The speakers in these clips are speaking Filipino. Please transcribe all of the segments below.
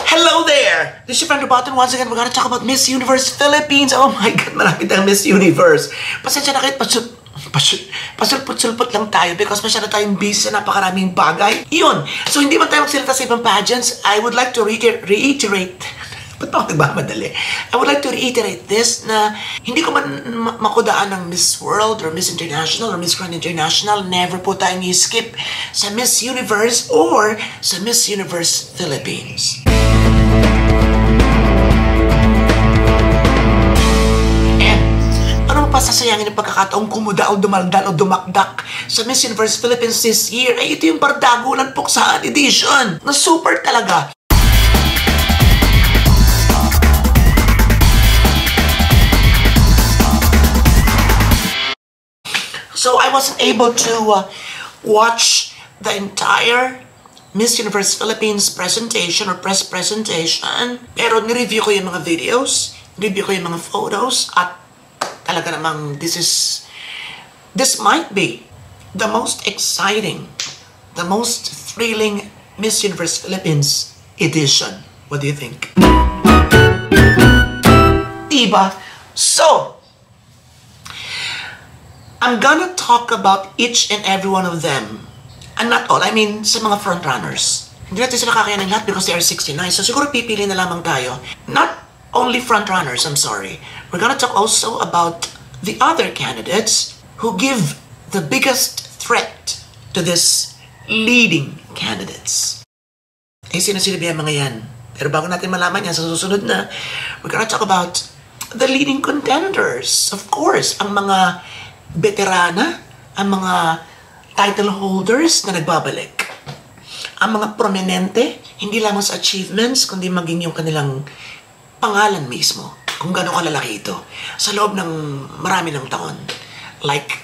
Hello there! This is your friend Roboton. Once again, we're gonna talk about Miss Universe Philippines. Oh my God, malapit ang Miss Universe. Pasensya na kahit pasulput-sulput lang tayo because masyado tayong busy sa napakaraming bagay. Yun. So, hindi man tayo magsilita sa ibang pageants, I would like to reiterate. Ba't pa ako nagmamadali? I would like to reiterate this na hindi ko man makudaan ng Miss World or Miss International or Miss Grand International. Never po tayong i-skip sa Miss Universe or sa Miss Universe Philippines. Pasasayangin ng pagkakataong kumuda o dumaldal o dumakdak sa Miss Universe Philippines this year ay ito yung Bardagulan Puksaan Edition na super talaga. So I wasn't able to watch the entire Miss Universe Philippines presentation or press presentation, pero nireview ko yung mga videos, nireview ko yung mga photos, at talaga namang this might be the most exciting, the most thrilling Miss Universe Philippines edition. What do you think? Diba? So, I'm gonna talk about each and every one of them. And not all, I mean, sa mga frontrunners. Hindi natin sila kakayanin lahat because they are 69. So siguro pipili na lamang tayo. Not only frontrunners, I'm sorry. We're gonna talk also about the other candidates who give the biggest threat to this leading candidates. Eh, sino-sino ba yung mga yan? Pero bago natin malaman yan sa susunod na, we're gonna talk about the leading contenders. Of course, ang mga veterana, ang mga title holders na nagbabalik. Ang mga prominente, hindi lamang sa achievements, kundi maging yung kanilang pangalan mismo, kung gano'ng kalalaki ito sa loob ng marami ng taon. Like,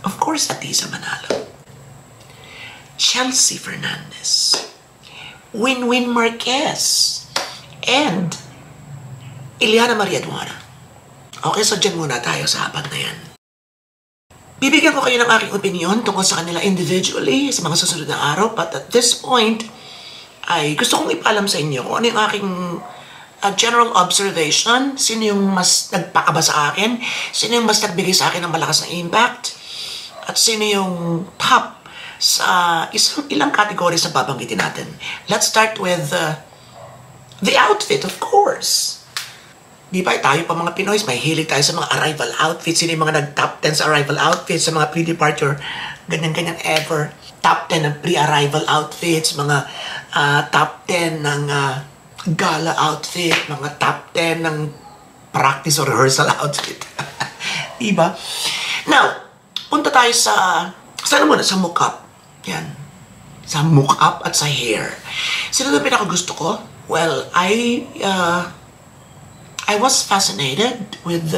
of course, Atisa Manalo, Chelsea Fernandez, Winwin Marquez, and Iliana Maria Duana. Okay, so dyan muna tayo sa apat na yan. Bibigyan ko kayo ng aking opinion tungkol sa kanila individually sa mga susunod na araw, but at this point, ay gusto kong ipaalam sa inyo kung ano yung aking general observation, sino yung mas nagpakaba sa akin, sino yung mas nagbigay sa akin ng malakas na impact, at sino yung top sa ilang categories na babanggitin natin. Let's start with the outfit, of course. Di ba tayo pa mga Pinoy, may hilig tayo sa mga arrival outfits, sino yung mga nag-top 10 sa arrival outfits, sa mga pre-departure, ganyan-ganyan ever. Top 10 ng pre-arrival outfits, mga top 10 ng gala outfit, mga top 10 ng practice or rehearsal outfit. Diba? Now, punta tayo sa mock-up. Yan. Sa mock-up at sa hair. Sino na pinakagusto ko? Well, I was fascinated with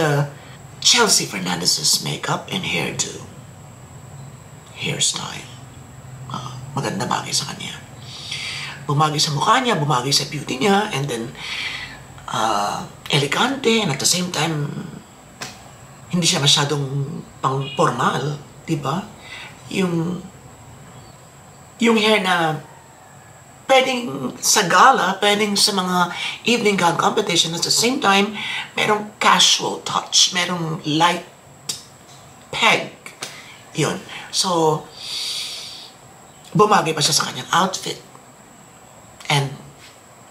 Chelsea Fernandez's makeup and hairdo. Hairstyle. Maganda bagay sa kanya. Bumagay sa mukha niya, bumagay sa beauty niya, and then elegante, and at the same time, hindi siya masyadong pang-formal, di ba? Yung hair na pwedeng sa gala, pwedeng sa mga evening gown competition, at the same time, merong casual touch, merong light peg. Yun. So, bumagay pa siya sa kanyang outfit. And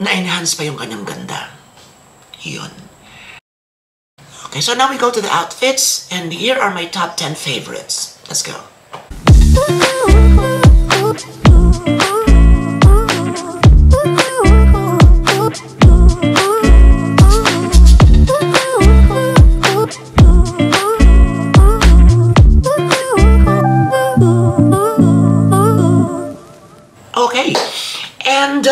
na-enhance pa yung kanyang ganda. Yun. Okay, so now we go to the outfits, and here are my top 10 favorites. Let's go. Okay. And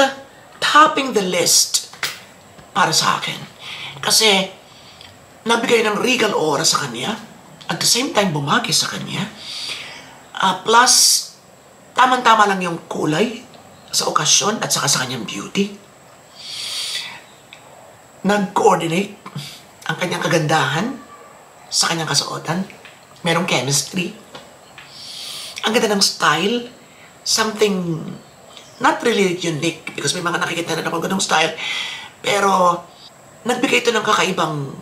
topping the list para sa akin. Kasi nabigay ng regal aura sa kanya, at the same time bumagi sa kanya. Plus, tamang-tama lang yung kulay sa okasyon at saka sa kanyang beauty. Nag-coordinate ang kanyang kagandahan sa kanyang kasuotan. Merong chemistry. Ang ganda ng style. Something not really unique because may mga nakikita na ako ganung style. Pero, nagbigay ito ng kakaibang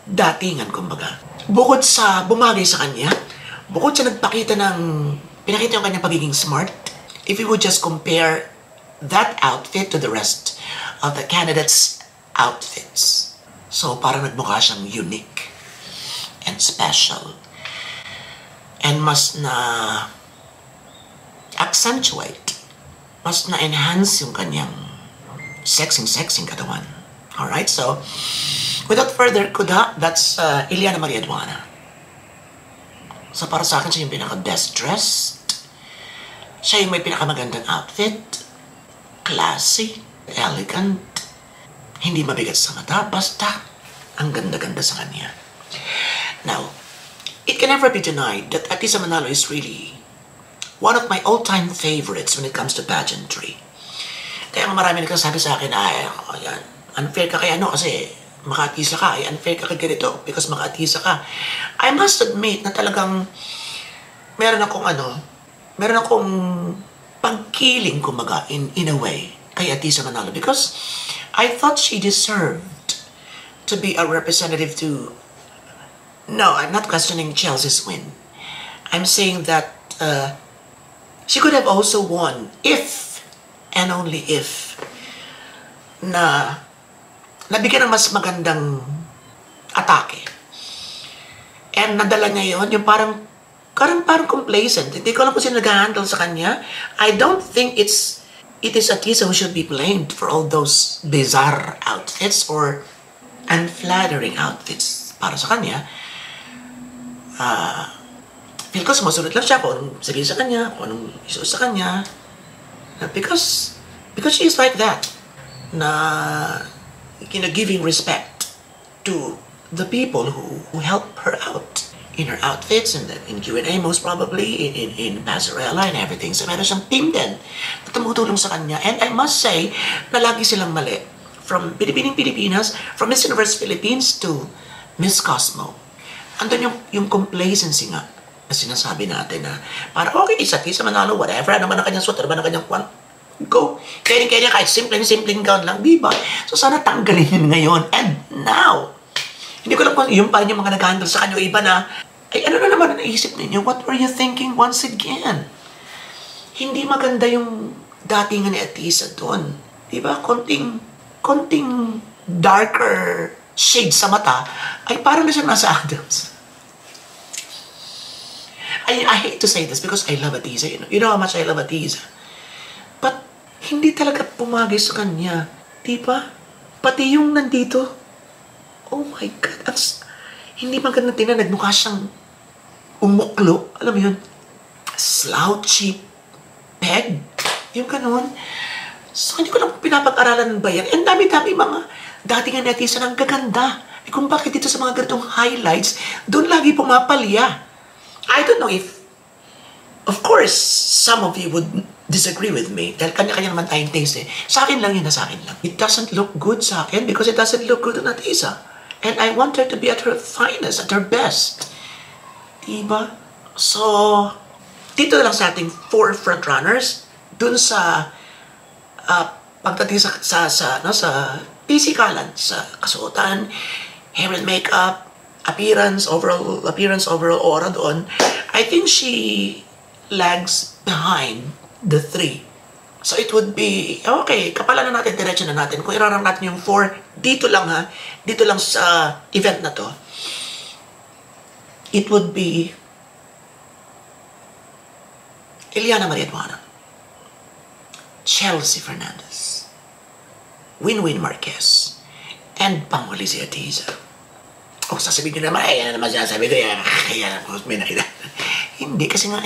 datingan, kumbaga. Bukod sa bumagay sa kanya, bukod sa pinakita yung kanyang pagiging smart, if you would just compare that outfit to the rest of the candidates' outfits. So, parang nagmukha siyang unique and special. And mas na accentuate, mas na enhance yung kanyang sexing katawan. Alright, so, without further kuda, that's Iliana Mariaduana. So, para sa akin, siya yung pinaka-best dressed. Siya yung may pinakamagandang outfit. Classy, elegant, hindi mabigat sa mata, basta ang ganda-ganda sa kanya. Now, it can never be denied that Atisa Manalo is really one of my all-time favorites when it comes to pageantry. Kaya marami nagsasabi sa akin, yan, unfair ka kay kasi makaatisa ka, unfair ka kay ganito because makaatisa ka. I must admit na talagang meron akong pagkiling, kumbaga, in a way, kay Atisa Manalo because I thought she deserved to be a representative to... No, I'm not questioning Chelsea's win. I'm saying that she could have also won if, and only if, na nabigyan ng mas magandang atake. And nadala niya yun, yung parang complacent. Hindi ko alam kung sino nag-handle sa kanya. I don't think it is Atisa who should be blamed for all those bizarre outfits or unflattering outfits para sa kanya. Feel ko sumusunod lang siya kung anong sabihin sa kanya, kung anong isuot sa kanya. Because she is like that. Na, giving respect to the people who help her out. In her outfits, and in Q&A most probably, in Pasarela and everything. So meron siyang team din na tumutulong sa kanya. And I must say na lagi silang mali. From Pilipinas, from Miss Universe Philippines to Miss Cosmo. Andun yung complacency nga na sinasabi natin na para okay, isa Manalo, whatever, ano man ang kanyang suot, ano man ang kanyang kwan, go. Kaya kahit simpleng gown lang, diba? So sana tanggalin yun ngayon. And now, hindi ko lang kung yung pa rin yung mga nag-handle sa kanya iba na, ay ano na naman ang naisip ninyo? What were you thinking once again? Hindi maganda yung datingan ni Atisa doon. Diba? Konting darker shade sa mata, ay parang na siya nasa Adams. I hate to say this because I love Atisa. You know how much I love Atisa. But, hindi talaga pumagay sa kanya. Diba? Pati yung nandito, oh my God, hindi maganda tingnan, nagmukha siyang umuklo, alam mo yun, slouchy peg, yung ganun. So, hindi ko lang pinapag-aralan ba yan. And dami-dami mga datingan natin sa nang gaganda. Kung bakit dito sa mga ganitong highlights, doon lagi pumapalya. I don't know if, of course, some of you would disagree with me, dahil kanya-kanya naman tayong taste eh. Sa akin lang yun, sa akin lang. It doesn't look good sa akin because it doesn't look good on Atisa. And I want her to be at her finest, at her best. Diba? So, dito lang sa ating 4 frontrunners, dun sa pagdating sa physikalan, sa kasuotan, hair and makeup, overall aura doon, I think she lags behind the 3. So it would be, okay, kapalan na natin, diretso na natin. Kung irarang natin yung 4, dito lang sa event na to, it would be Iliana Mariaduana, Chelsea Fernandez, Winwin Marquez, and panghuli si Atisa. Sasabihin nyo naman, yan naman sinasabi ko, kaya may nakita. Hindi, kasi nga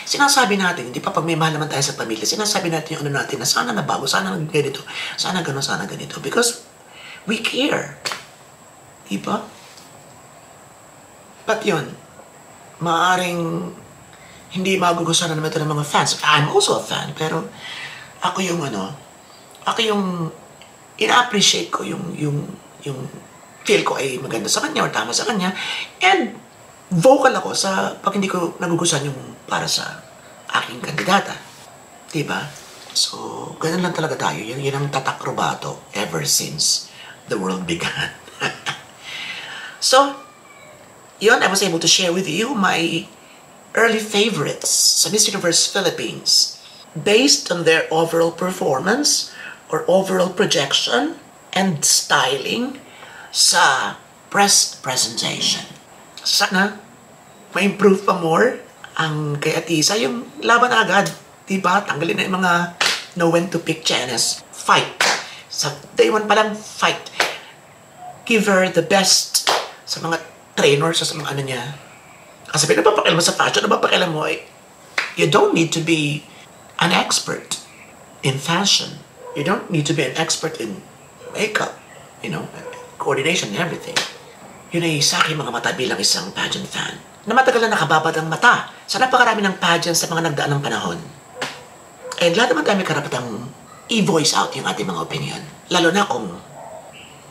sinasabi natin, hindi pa pag may mahal naman tayo sa pamilya, sinasabi natin yung ano natin na sana nabago, sana ganito, sana gano'n, sana ganito. Because we care. Diba? But yun, maaaring hindi magugustuhan na naman ito ng mga fans. I'm also a fan, pero ako yung ina-appreciate ko yung feel ko ay maganda sa kanya or tama sa kanya. And vocal ako sa pag hindi ko nagugustuhan yung para sa aking kandidata. Diba? So, ganun lang talaga tayo. Yun ang tatak Robato ever since the world began. So, yun, I was able to share with you my early favorites sa Miss Universe Philippines based on their overall performance or overall projection and styling sa press presentation. Sana ma-improve pa more ang kay Atisa, yung laban agad. Diba? Tanggalin na yung mga know when to pick Janice. Fight. Sa day one pa lang, fight. Give her the best sa mga trainers sa mga ano niya. Kasi napapakialam mo sa fashion, napapakialam mo eh. You don't need to be an expert in fashion. You don't need to be an expert in makeup, coordination and everything. Yun ay sa aking mga mata bilang isang pageant fan na matagal na nakababad ang mata sa napakarami ng pageant sa mga nagdaan ng panahon. And lahat naman tayo may karapatang i-voice out yung ating mga opinion. Lalo na kung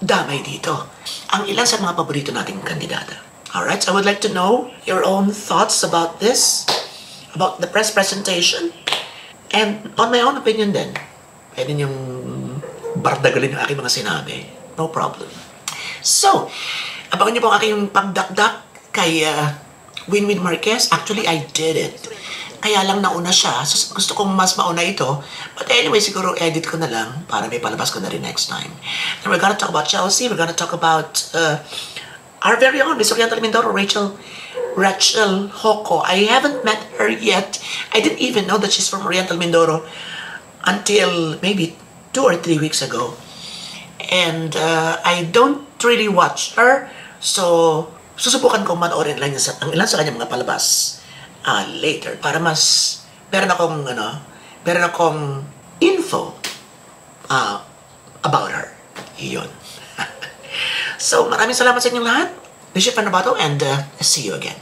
damay dito ang ilan sa mga paborito nating kandidata. Alright, so I would like to know your own thoughts about this, about the press presentation, and on my own opinion din. Pwede niyong bardagalin yung aking mga sinabi. No problem. So, abangan niyo po ang aking pagdakdak kay Winwin Marquez. Actually, I did it. Kaya lang nauna siya. So, gusto kong mas mauna ito. But anyway, siguro edit ko na lang para may palabas ko na rin next time. And we're gonna talk about Chelsea. We're gonna talk about our very own Miss Oriental Mindoro, Rachel Hoco. I haven't met her yet. I didn't even know that she's from Oriental Mindoro until maybe 2 or 3 weeks ago. And I don't really watch her. So, susubukan kong manoorin lang ang ilan sa kanyang mga palabas later para mas meron akong info about her. Iyon. So, maraming salamat sa inyong lahat. This is Fan Robato and see you again.